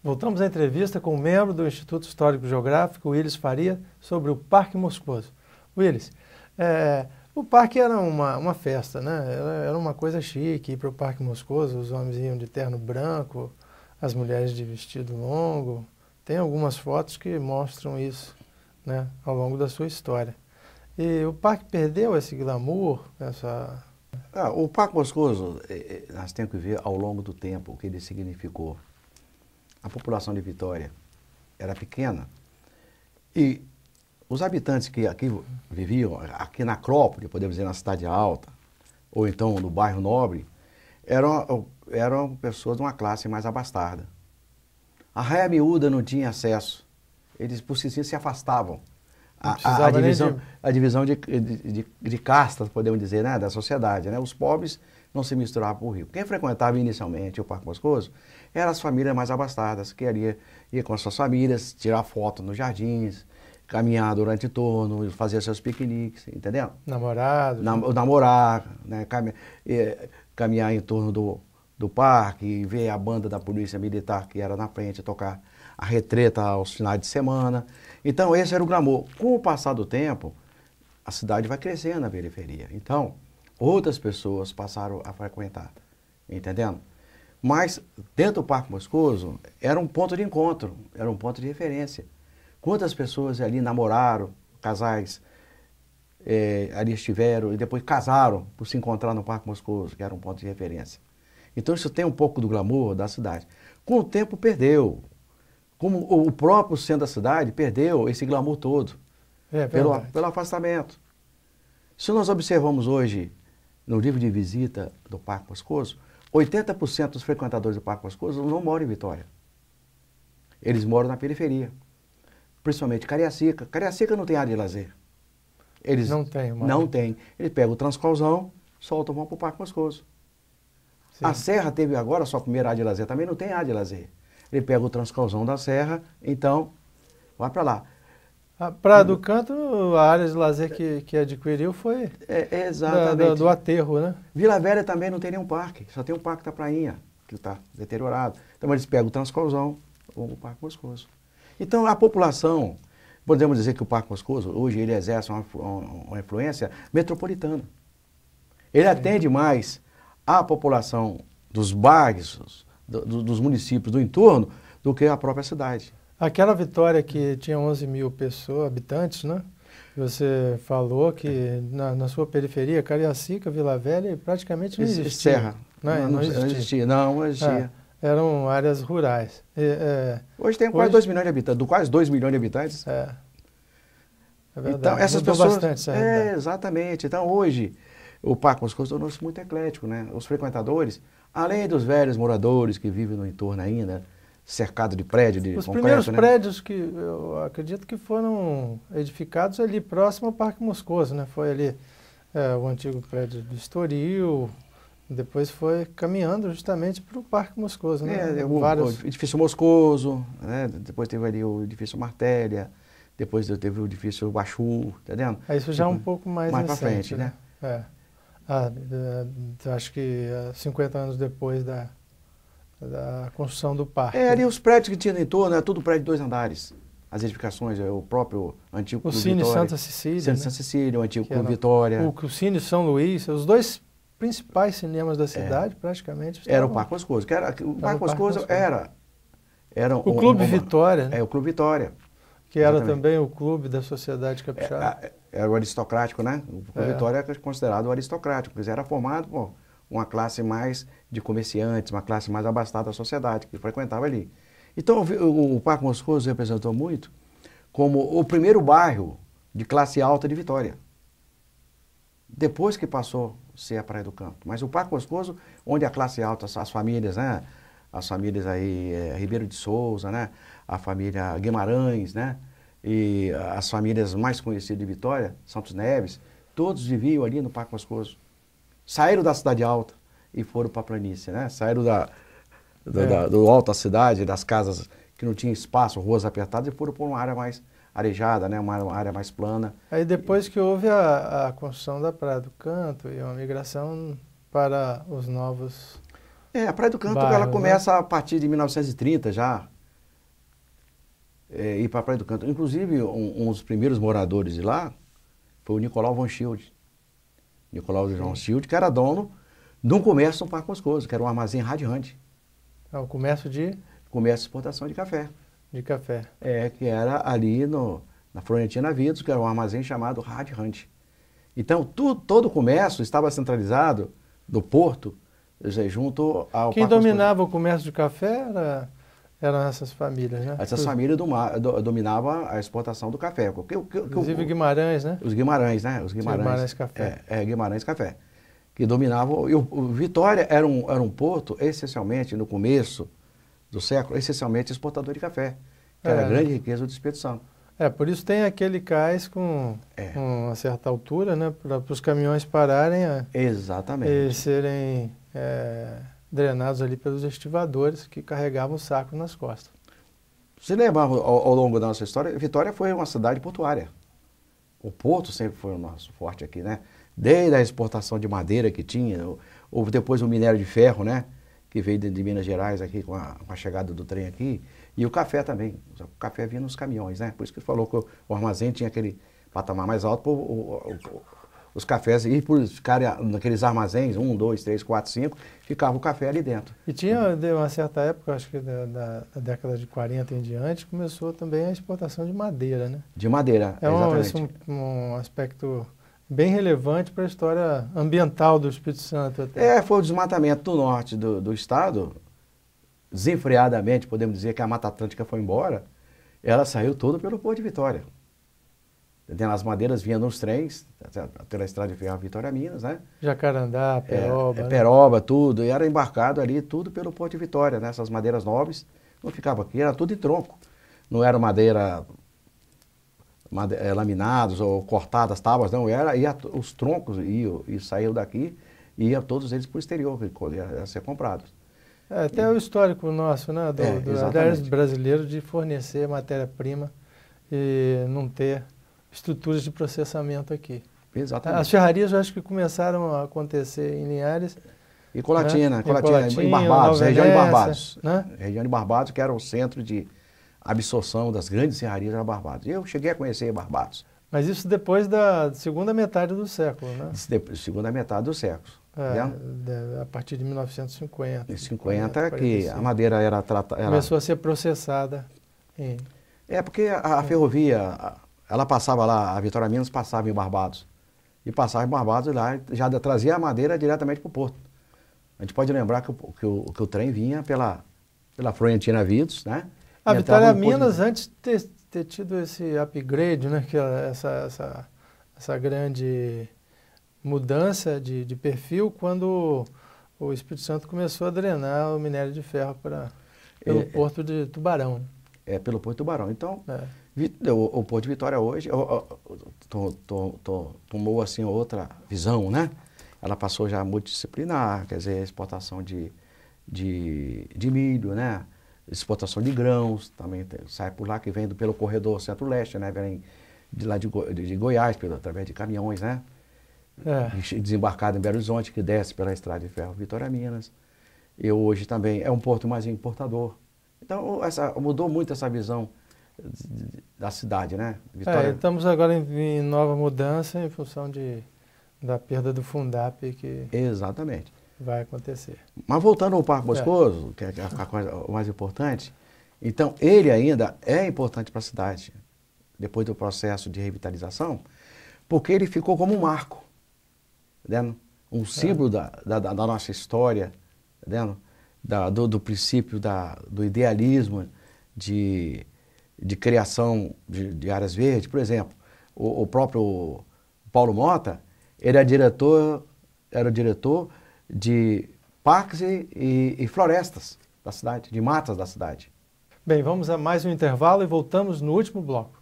Voltamos à entrevista com o membro do Instituto Histórico Geográfico, Willis Faria, sobre o Parque Moscoso. Willis, o parque era uma festa, né? Era uma coisa chique ir para o Parque Moscoso, os homens iam de terno branco, as mulheres de vestido longo. Tem algumas fotos que mostram isso, né, ao longo da sua história. E o parque perdeu esse glamour, O Parque Moscoso, nós temos que ver ao longo do tempo o que ele significou. A população de Vitória era pequena e os habitantes que aqui viviam, aqui na Acrópole, podemos dizer, na Cidade Alta, ou então no bairro Nobre, eram pessoas de uma classe mais abastada. A Raia Miúda não tinha acesso, eles por si se afastavam. A divisão de castas, podemos dizer, né, da sociedade, né? Os pobres não se misturavam com o rico. Quem frequentava inicialmente o Parque Moscoso eram as famílias mais abastadas, que ia com as suas famílias tirar foto nos jardins, caminhar durante o torno, fazer seus piqueniques, entendeu? Namorar, né? Caminhar em torno do parque, ver a banda da polícia militar que era na frente, tocar a retreta aos finais de semana. Então, esse era o glamour. Com o passar do tempo, a cidade vai crescendo na periferia. Então, outras pessoas passaram a frequentar, entendendo? Mas, dentro do Parque Moscoso, era um ponto de encontro, era um ponto de referência. Quantas pessoas ali namoraram, casais ali estiveram e depois casaram por se encontrar no Parque Moscoso, que era um ponto de referência. Então, isso tem um pouco do glamour da cidade. Com o tempo, perdeu. Como o próprio centro da cidade perdeu esse glamour todo, pelo afastamento. Se nós observamos hoje, no livro de visita do Parque Moscoso, 80% dos frequentadores do Parque Moscoso não moram em Vitória. Eles moram na periferia, principalmente Cariacica. Cariacica não tem área de lazer. Eles não têm. Eles pegam o Transcauzão, soltam, vão para o Parque Moscoso. Sim. A Serra teve agora a sua primeira área de lazer, também não tem área de lazer. Ele pega o Transcauzão da Serra, então vai para lá. A Praia do Canto, a área de lazer que adquiriu foi do aterro, né? Vila Velha também não tem nenhum parque, só tem um parque da Prainha, que está deteriorado. Então eles pegam o Transcauzão ou o Parque Moscoso. Então a população, podemos dizer que o Parque Moscoso, hoje ele exerce uma influência metropolitana. Ele atende mais a população dos bairros, dos municípios do entorno, do que a própria cidade. Aquela Vitória que tinha 11 mil habitantes, né? Você falou que na sua periferia, Cariacica, Vila Velha, praticamente não existia. Serra. Não existia. Eram áreas rurais. Hoje tem quase 2 milhões de habitantes, quase 2 milhões de habitantes. É verdade. Então, essas pessoas... bastante essa realidade. Exatamente. Então, hoje, o Parque Moscoso tornou-se muito eclético, né? Os frequentadores, além dos velhos moradores que vivem no entorno ainda, cercado de prédio, de Os concreto, primeiros né? prédios que eu acredito que foram edificados ali próximo ao Parque Moscoso, né? Foi ali o antigo prédio do Estoril, depois foi caminhando justamente para o Parque Moscoso, né? O edifício Moscoso, né? Depois teve ali o edifício Martélia, depois teve o edifício Bachu, tá entendendo? Isso já é um pouco mais para recente, frente, né? Acho que 50 anos depois da construção do parque. Ali os prédios que tinha no entorno, era tudo prédio de 2 andares. As edificações, o próprio antigo Clube Vitória. O Cine Santa Cecília. Santa Cecília, o antigo Clube Vitória. O Cine São Luís, os dois principais cinemas da cidade, praticamente. Era o Parque Moscoso. O Parque Moscoso era o Clube Vitória. O Clube Vitória. Que era também o clube da sociedade capixaba. Era o aristocrático, né? O Clube Vitória era considerado o aristocrático, porque era formado por uma classe mais de comerciantes, uma classe mais abastada da sociedade, que frequentava ali. Então, o Parque Moscoso representou muito como o primeiro bairro de classe alta de Vitória. Depois que passou a ser a Praia do Canto. Mas o Parque Moscoso, onde a classe alta, as famílias, né? As famílias aí, Ribeiro de Souza, né? A família Guimarães, né? E as famílias mais conhecidas de Vitória, Santos Neves, todos viviam ali no Parque Moscoso. Saíram da cidade alta e foram para a planície, né? Saíram do alto da cidade, das casas que não tinham espaço, ruas apertadas, e foram para uma área mais arejada, né? Uma área mais plana. Aí depois que houve a construção da Praia do Canto e uma migração para os novos a Praia do Canto bairros, ela começa a partir de 1930 já. ir para a Praia do Canto. Inclusive, um dos primeiros moradores de lá foi o Nicolau von Schild. Nicolau von Schild, que era dono de um comércio no Parque Moscoso, que era um armazém radiante. O comércio de? Comércio de exportação de café. De café. Que era ali na Florentina Vidos, que era um armazém chamado Radiante. Então, todo o comércio estava centralizado do porto, junto ao Quem Parque dominava o comércio de café eram essas famílias, né? Essas famílias dominavam a exportação do café. Inclusive Guimarães, né? Os Guimarães, né? Os Guimarães Café. Guimarães Café. Que dominavam. E o Vitória era um porto, essencialmente, no começo do século, essencialmente exportador de café. Que era a grande riqueza do Espírito Santo. Por isso tem aquele cais com uma certa altura, né? Para os caminhões pararem Exatamente. E serem drenados ali pelos estivadores que carregavam o saco nas costas. Se lembrar ao longo da nossa história, Vitória foi uma cidade portuária. O porto sempre foi o nosso forte aqui, né? Desde a exportação de madeira que tinha, ou depois o minério de ferro, né? Que veio de Minas Gerais aqui com a chegada do trem aqui. E o café também. O café vinha nos caminhões, né? Por isso que ele falou que o armazém tinha aquele patamar mais alto, os cafés, e por ficarem naqueles armazéns, 1, 2, 3, 4, 5, ficava o café ali dentro. E tinha, de uma certa época, acho que da década de 40 em diante, começou também a exportação de madeira, né? De madeira, exatamente. Um aspecto bem relevante para a história ambiental do Espírito Santo. Até. Foi o desmatamento do norte do estado, desenfreadamente, podemos dizer que a Mata Atlântica foi embora, ela saiu toda pelo Porto de Vitória. As madeiras vinham nos trens, pela estrada de ferro Vitória Minas, né? Jacarandá, Peroba. Peroba, tudo, e era embarcado ali, tudo pelo Porto de Vitória, né? Essas madeiras nobres não ficavam aqui, era tudo em tronco. Não era madeira laminados ou cortadas, tábuas, não, os troncos e saíam daqui e iam todos eles para o exterior, ia ser comprados. Até o histórico nosso, né? Do brasileiro de fornecer matéria-prima e não ter estruturas de processamento aqui. Exatamente. As ferrarias eu acho que começaram a acontecer em Linhares. E Colatina, em Barbados, região de Barbados. Né? Região de Barbados, que era o centro de absorção das grandes serrarias era Barbados. Eu cheguei a conhecer Barbados. Mas isso depois da segunda metade do século, né? Segunda metade do século. A partir de 1950. Em 50 que a madeira era tratada... Começou a ser processada. Porque a ferrovia, ela passava lá, a Vitória Minas passava em Barbados. E passava em Barbados e lá já trazia a madeira diretamente para o porto. A gente pode lembrar que o trem vinha pela Florentina Vidos, né? A Vitória Minas, antes de ter tido esse upgrade, né? Que essa grande mudança de perfil, quando o Espírito Santo começou a drenar o minério de ferro pelo Porto de Tubarão. Pelo Porto de Tubarão. Então, o Porto de Vitória hoje tomou assim outra visão, né? Ela passou já a multidisciplinar, quer dizer, exportação de milho, né? Exportação de grãos, também sai por lá, que vem pelo corredor centro-leste, né? Vem de lá de Goiás, através de caminhões, né? Desembarcado em Belo Horizonte, que desce pela estrada de ferro Vitória Minas. E hoje também é um porto mais importador. Então, mudou muito essa visão da cidade, né? Vitória... estamos agora em nova mudança em função da perda do Fundap que exatamente vai acontecer. Mas voltando ao Parque Moscoso, que é a coisa mais importante, então ele ainda é importante para a cidade, depois do processo de revitalização, porque ele ficou como um marco, entendeu? Um símbolo da nossa história, entendeu? Do princípio do idealismo de criação de áreas verdes. Por exemplo, o próprio Paulo Motta, ele era diretor de parques e florestas da cidade, de matas da cidade. Bem, vamos a mais um intervalo e voltamos no último bloco.